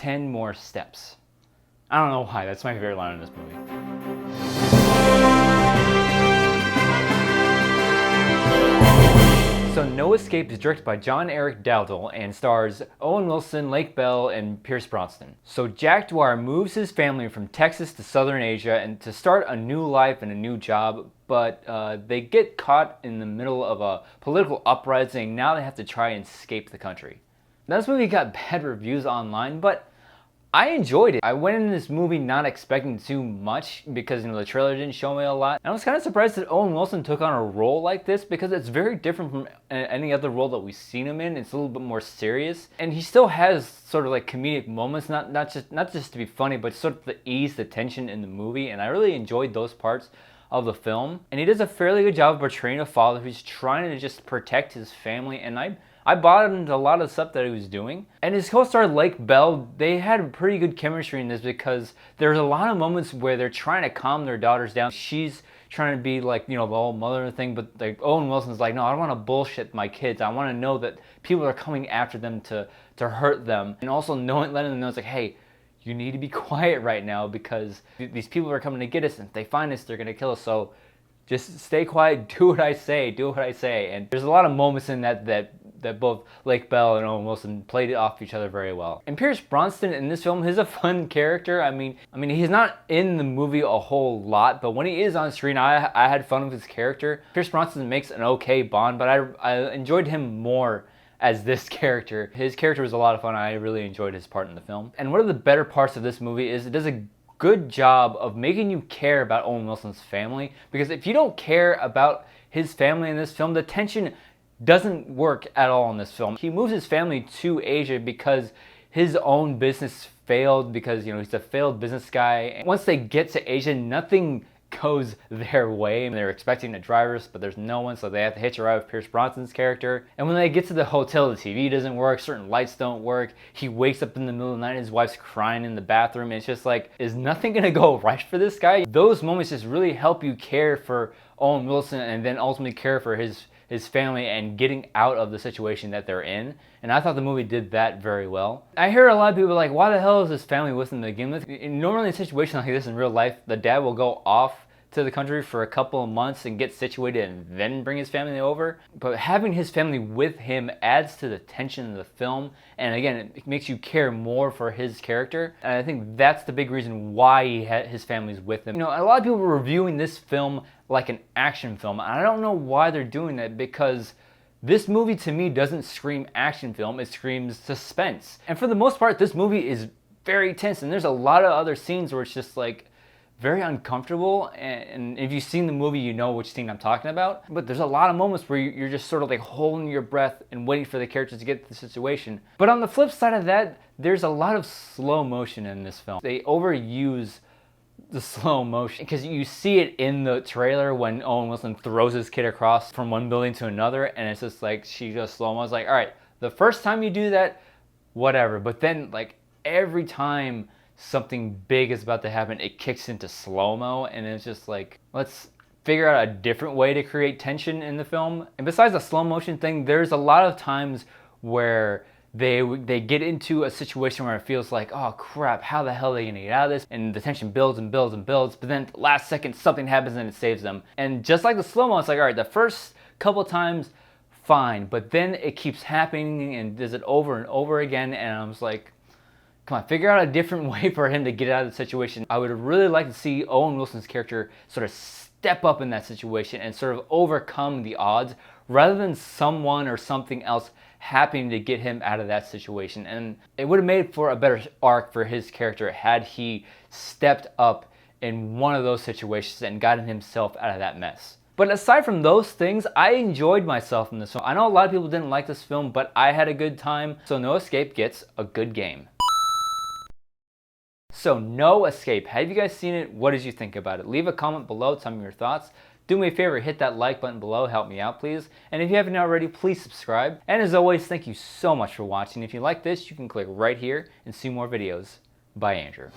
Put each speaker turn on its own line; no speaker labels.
10 more steps. I don't know why, that's my favorite line in this movie. So No Escape is directed by Erick Dowdle and stars Owen Wilson, Lake Bell, and Pierce Brosnan. So Jack Dwyer moves his family from Texas to Southern Asia and to start a new life and a new job, but they get caught in the middle of a political uprising. Now they have to try and escape the country. Now this movie got bad reviews online, but I enjoyed it. I went into this movie not expecting too much because, the trailer didn't show me a lot. And I was kind of surprised that Owen Wilson took on a role like this because it's very different from any other role that we've seen him in. It's a little bit more serious. And he still has sort of like comedic moments, not just to be funny, but sort of to ease the tension in the movie. And I really enjoyed those parts of the film. And he does a fairly good job of portraying a father who's trying to just protect his family. And I bought into a lot of stuff that he was doing. And his co-star Lake Bell, they had pretty good chemistry in this because there's a lot of moments where they're trying to calm their daughters down. She's trying to be like, the whole mother thing, but like Owen Wilson's like, no, I don't want to bullshit my kids. I want to know that people are coming after them to hurt them. And also letting them know it's like, hey, you need to be quiet right now because these people are coming to get us, and if they find us, they're going to kill us. So just stay quiet, do what I say. And there's a lot of moments in that both Lake Bell and Owen Wilson played it off each other very well. And Pierce Brosnan in this film is a fun character. I mean, he's not in the movie a whole lot, but when he is on screen, I had fun with his character. Pierce Brosnan makes an okay Bond, but I enjoyed him more as this character. His character was a lot of fun. I really enjoyed his part in the film. And one of the better parts of this movie is it does a good job of making you care about Owen Wilson's family, because if you don't care about his family in this film, the tension doesn't work at all in this film. He moves his family to Asia because his own business failed, because he's a failed business guy. And once they get to Asia, nothing goes their way. They're expecting a driver, but there's no one, so they have to hitch a ride with Pierce Brosnan's character. And when they get to the hotel, the TV doesn't work, certain lights don't work. He wakes up in the middle of the night, his wife's crying in the bathroom. And it's just like, is nothing gonna go right for this guy? Those moments just really help you care for Owen Wilson and then ultimately care for his family and getting out of the situation that they're in. And I thought the movie did that very well. I hear a lot of people like, why the hell is this family with him to begin with? Normally in a situation like this in real life, the dad will go off to the country for a couple of months and get situated and then bring his family over. But having his family with him adds to the tension of the film. And again, it makes you care more for his character. And I think that's the big reason why his family's with him. A lot of people were reviewing this film like an action film. And I don't know why they're doing that, because this movie to me doesn't scream action film, it screams suspense. And for the most part, this movie is very tense, and there's a lot of other scenes where it's just like very uncomfortable, and if you've seen the movie, you know which scene I'm talking about. But there's a lot of moments where you're just sort of like holding your breath and waiting for the characters to get to the situation. But on the flip side of that, there's a lot of slow motion in this film. They overuse the slow motion because you see it in the trailer when Owen Wilson throws his kid across from one building to another, and it's just like she goes slow mo. It's like, all right, the first time you do that, whatever, but then like every time something big is about to happen, it kicks into slow-mo, and it's just like, let's figure out a different way to create tension in the film. And besides the slow motion thing, there's a lot of times where they get into a situation where it feels like, oh crap, how the hell are they gonna get out of this? And the tension builds and builds and builds, but then last second something happens and it saves them. And just like the slow-mo, it's like, all right, the first couple times, fine, but then it keeps happening and does it over and over again, and I was like, come on, figure out a different way for him to get out of the situation. I would really like to see Owen Wilson's character sort of step up in that situation and sort of overcome the odds rather than someone or something else happening to get him out of that situation. And it would have made for a better arc for his character had he stepped up in one of those situations and gotten himself out of that mess. But aside from those things, I enjoyed myself in this film. I know a lot of people didn't like this film, but I had a good time, so No Escape gets a good game. So No Escape, have you guys seen it? What did you think about it? Leave a comment below, tell me your thoughts. Do me a favor, hit that like button below, help me out please. And if you haven't already, please subscribe. And as always, thank you so much for watching. If you like this, you can click right here and see more videos. Bye, Andrew.